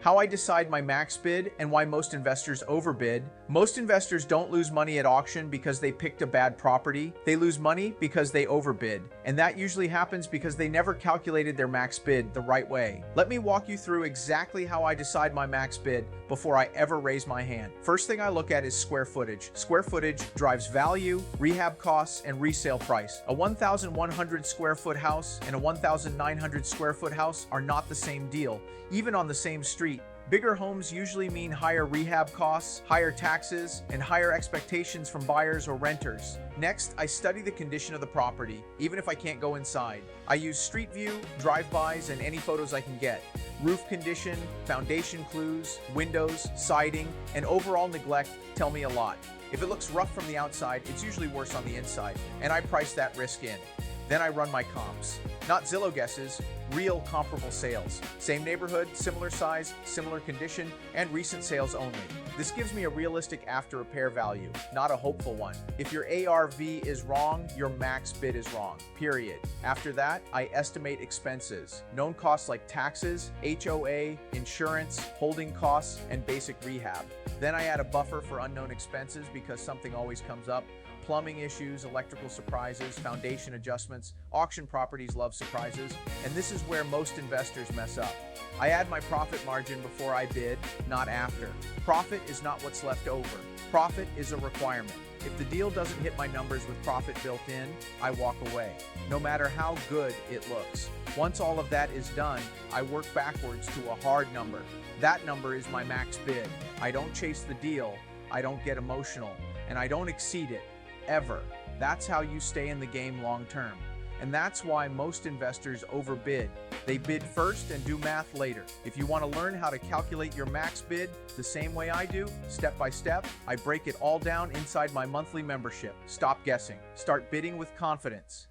How I decide my max bid and why most investors overbid. Most investors don't lose money at auction because they picked a bad property. They lose money because they overbid. And that usually happens because they never calculated their max bid the right way. Let me walk you through exactly how I decide my max bid before I ever raise my hand. First thing I look at is square footage. Square footage drives value, rehab costs, and resale price. A 1,100 square foot house and a 1,900 square foot house are not the same deal, even on the same street. Bigger homes usually mean higher rehab costs, higher taxes, and higher expectations from buyers or renters. Next, I study the condition of the property, even if I can't go inside. I use street view, drive-bys, and any photos I can get. Roof condition, foundation clues, windows, siding, and overall neglect tell me a lot. If it looks rough from the outside, it's usually worse on the inside, and I price that risk in. Then I run my comps. Not Zillow guesses, real comparable sales. Same neighborhood, similar size, similar condition, and recent sales only. This gives me a realistic after repair value, not a hopeful one. If your ARV is wrong, your max bid is wrong, period. After that, I estimate expenses. Known costs like taxes, HOA, insurance, holding costs, and basic rehab. Then I add a buffer for unknown expenses because something always comes up. Plumbing issues, electrical surprises, foundation adjustments. Auction properties love surprises, and this is where most investors mess up. I add my profit margin before I bid, not after. Profit is not what's left over. Profit is a requirement. If the deal doesn't hit my numbers with profit built in, I walk away, no matter how good it looks. Once all of that is done, I work backwards to a hard number. That number is my max bid. I don't chase the deal, I don't get emotional, and I don't exceed it. Ever. That's how you stay in the game long term. And that's why most investors overbid. They bid first and do math later. If you want to learn how to calculate your max bid the same way I do, step by step, I break it all down inside my monthly membership. Stop guessing. Start bidding with confidence.